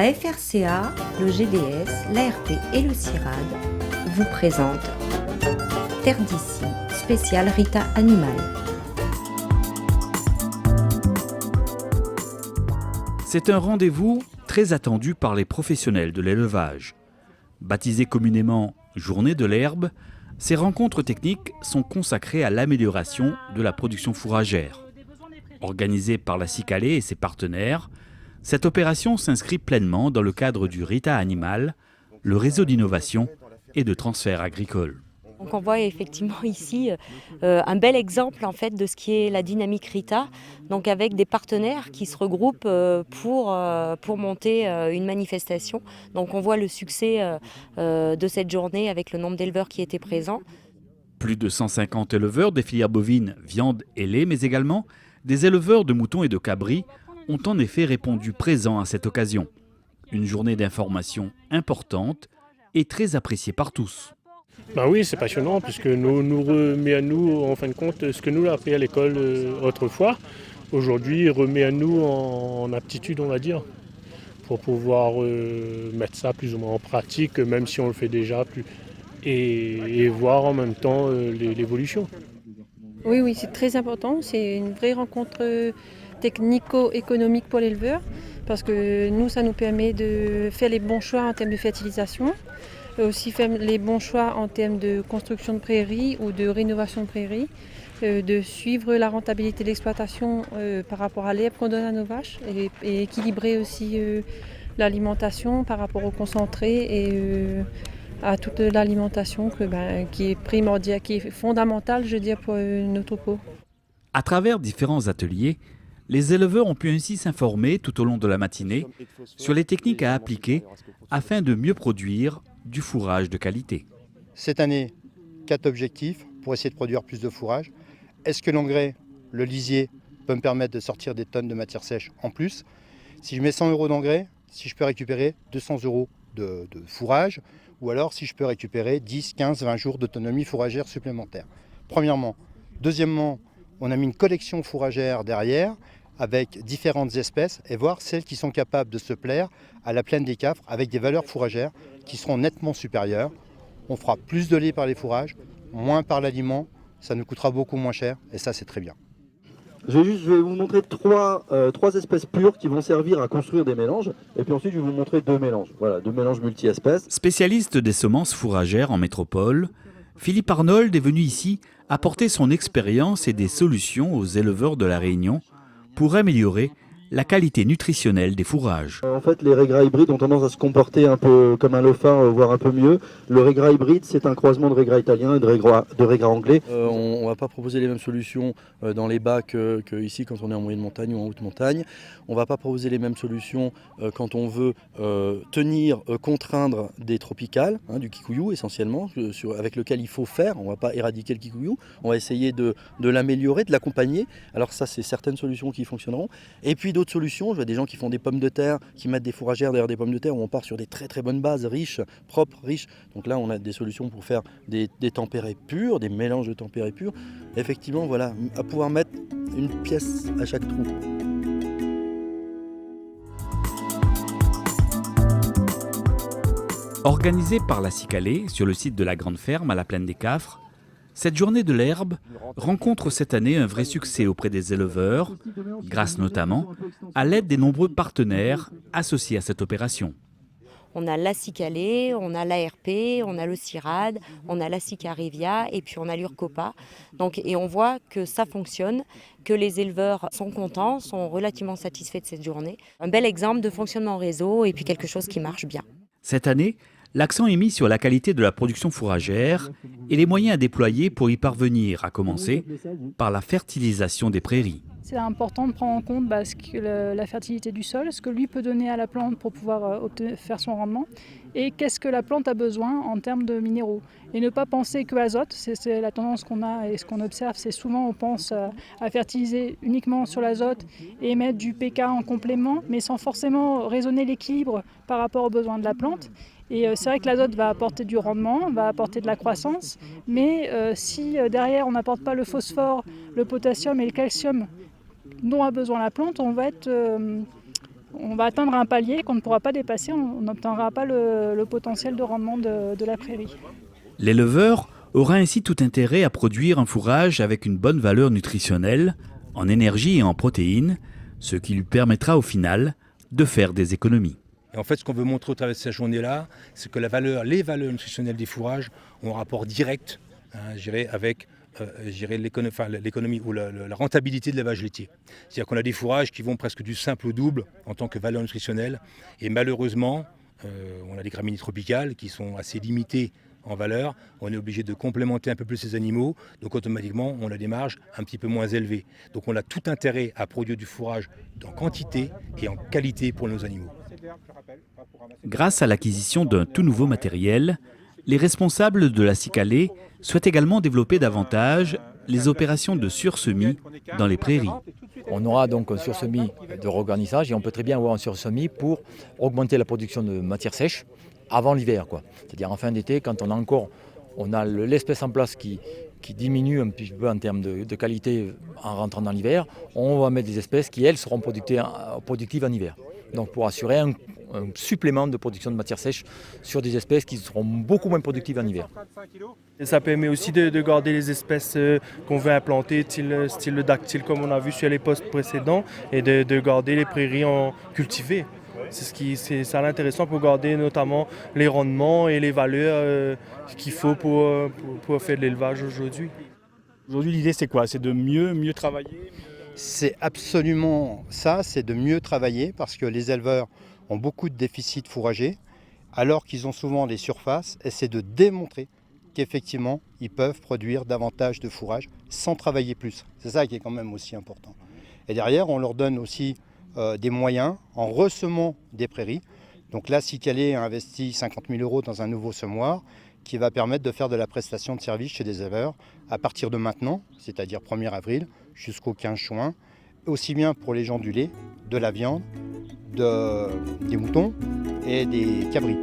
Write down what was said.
La FRCA, le GDS, l'ARP et le CIRAD vous présentent Terre d'ici, spécial Rita Animal. C'est un rendez-vous très attendu par les professionnels de l'élevage. Baptisées communément Journée de l'herbe, ces rencontres techniques sont consacrées à l'amélioration de la production fourragère. Organisée par la Cicalée et ses partenaires, cette opération s'inscrit pleinement dans le cadre du Rita Animal, le réseau d'innovation et de transfert agricole. Donc on voit effectivement ici un bel exemple en fait de ce qui est la dynamique Rita, donc avec des partenaires qui se regroupent pour monter une manifestation. Donc on voit le succès de cette journée avec le nombre d'éleveurs qui étaient présents. Plus de 150 éleveurs des filières bovines, viande et lait, mais également des éleveurs de moutons et de cabris ont en effet répondu présents à cette occasion. Une journée d'information importante et très appréciée par tous. Ben oui, c'est passionnant puisque nous remet à nous, en fin de compte, ce que nous avons appris à l'école autrefois. Aujourd'hui, remet à nous en aptitude, on va dire, pour pouvoir mettre ça plus ou moins en pratique, même si on le fait déjà, et voir en même temps l'évolution. Oui, c'est très important. C'est une vraie rencontre technico-économique pour l'éleveur parce que nous, ça nous permet de faire les bons choix en termes de fertilisation. Aussi faire les bons choix en termes de construction de prairies ou de rénovation de prairies, de suivre la rentabilité de l'exploitation par rapport à l'herbe qu'on donne à nos vaches et équilibrer aussi l'alimentation par rapport au concentré et à toute l'alimentation qui est primordiale, qui est fondamentale, je veux dire, pour nos troupeaux. À travers différents ateliers, les éleveurs ont pu ainsi s'informer tout au long de la matinée sur les techniques à appliquer afin de mieux produire du fourrage de qualité. Cette année, 4 objectifs pour essayer de produire plus de fourrage. Est-ce que l'engrais, le lisier, peut me permettre de sortir des tonnes de matière sèche en plus? Si je mets 100 € d'engrais, si je peux récupérer 200 € de fourrage, ou alors si je peux récupérer 10, 15, 20 jours d'autonomie fourragère supplémentaire. Premièrement. Deuxièmement, on a mis une collection fourragère derrière avec différentes espèces et voir celles qui sont capables de se plaire à la plaine des Cafres avec des valeurs fourragères qui seront nettement supérieures. On fera plus de lait par les fourrages, moins par l'aliment, ça nous coûtera beaucoup moins cher et ça c'est très bien. Je vais vous montrer trois espèces pures qui vont servir à construire des mélanges et puis ensuite je vais vous montrer 2 mélanges. Voilà, 2 mélanges multi-espèces. Spécialiste des semences fourragères en métropole, Philippe Arnold est venu ici apporter son expérience et des solutions aux éleveurs de la Réunion pour améliorer la qualité nutritionnelle des fourrages. En fait, les régras hybrides ont tendance à se comporter un peu comme un leufin, voire un peu mieux. Le régras hybride, c'est un croisement de régras italien et de régras anglais. On ne va pas proposer les mêmes solutions dans les bacs que ici quand on est en moyenne montagne ou en haute montagne. On ne va pas proposer les mêmes solutions quand on veut contraindre des tropicales, du kikuyu essentiellement, avec lequel il faut faire. On ne va pas éradiquer le kikuyu, on va essayer de l'améliorer, de l'accompagner. Alors ça, c'est certaines solutions qui fonctionneront. Et puis d'autres solutions, je vois des gens qui font des pommes de terre, qui mettent des fourragères derrière des pommes de terre où on part sur des très très bonnes bases, riches, propres, riches. Donc là, on a des solutions pour faire des tempérés purs, des mélanges de tempérés purs. Effectivement, voilà, à pouvoir mettre une pièce à chaque trou. Organisée par la Cicalée sur le site de la Grande Ferme à la Plaine des Cafres, cette journée de l'herbe rencontre cette année un vrai succès auprès des éleveurs, grâce notamment à l'aide des nombreux partenaires associés à cette opération. On a la Cicalée, on a l'ARP, on a le CIRAD, on a la Sicarivia et puis on a l'Urcopa. Et on voit que ça fonctionne, que les éleveurs sont contents, sont relativement satisfaits de cette journée. Un bel exemple de fonctionnement en réseau et puis quelque chose qui marche bien. Cette année, l'accent est mis sur la qualité de la production fourragère et les moyens à déployer pour y parvenir, à commencer par la fertilisation des prairies. C'est important de prendre en compte la fertilité du sol, ce que lui peut donner à la plante pour pouvoir faire son rendement, et qu'est-ce que la plante a besoin en termes de minéraux. Et ne pas penser que azote, c'est la tendance qu'on a et ce qu'on observe, c'est souvent on pense à fertiliser uniquement sur l'azote et mettre du PK en complément, mais sans forcément raisonner l'équilibre par rapport aux besoins de la plante. Et c'est vrai que l'azote va apporter du rendement, va apporter de la croissance, mais si derrière on n'apporte pas le phosphore, le potassium et le calcium dont a besoin la plante, on va être on va atteindre un palier qu'on ne pourra pas dépasser, on n'obtiendra pas le potentiel de rendement de la prairie. L'éleveur aura ainsi tout intérêt à produire un fourrage avec une bonne valeur nutritionnelle, en énergie et en protéines, ce qui lui permettra au final de faire des économies. Et en fait, ce qu'on veut montrer au travers de cette journée-là, c'est que les valeurs nutritionnelles des fourrages ont un rapport direct, avec l'économie ou la rentabilité de l'élevage laitier. C'est-à-dire qu'on a des fourrages qui vont presque du simple au double en tant que valeur nutritionnelle. Et malheureusement, on a des graminées tropicales qui sont assez limitées en valeur. On est obligé de complémenter un peu plus ces animaux. Donc automatiquement, on a des marges un petit peu moins élevées. Donc on a tout intérêt à produire du fourrage en quantité et en qualité pour nos animaux. Grâce à l'acquisition d'un tout nouveau matériel, les responsables de la Cicalée souhaitent également développer davantage les opérations de sursemis dans les prairies. On aura donc un sursemis de regarnissage et on peut très bien avoir un sursemis pour augmenter la production de matière sèche avant l'hiver. C'est-à-dire en fin d'été, quand on a l'espèce en place qui diminue un petit peu en termes de qualité en rentrant dans l'hiver, on va mettre des espèces qui, elles, seront productives en hiver. Donc pour assurer un supplément de production de matière sèche sur des espèces qui seront beaucoup moins productives en hiver. Et ça permet aussi de garder les espèces qu'on veut implanter, style le dactyle comme on a vu sur les postes précédents, et de garder les prairies cultivées. C'est ça l'intéressant pour garder notamment les rendements et les valeurs qu'il faut pour faire de l'élevage aujourd'hui. Aujourd'hui, l'idée c'est quoi? C'est de mieux travailler? C'est absolument ça, c'est de mieux travailler parce que les éleveurs ont beaucoup de déficits fourragers alors qu'ils ont souvent des surfaces, et c'est de démontrer qu'effectivement ils peuvent produire davantage de fourrage sans travailler plus. C'est ça qui est quand même aussi important. Et derrière, on leur donne aussi des moyens en ressemant des prairies. Donc là, Cicalée a investi 50 000 € dans un nouveau semoir qui va permettre de faire de la prestation de service chez des éleveurs à partir de maintenant, c'est-à-dire 1er avril jusqu'au 15 juin, aussi bien pour les gens du lait, de la viande, des moutons et des cabris.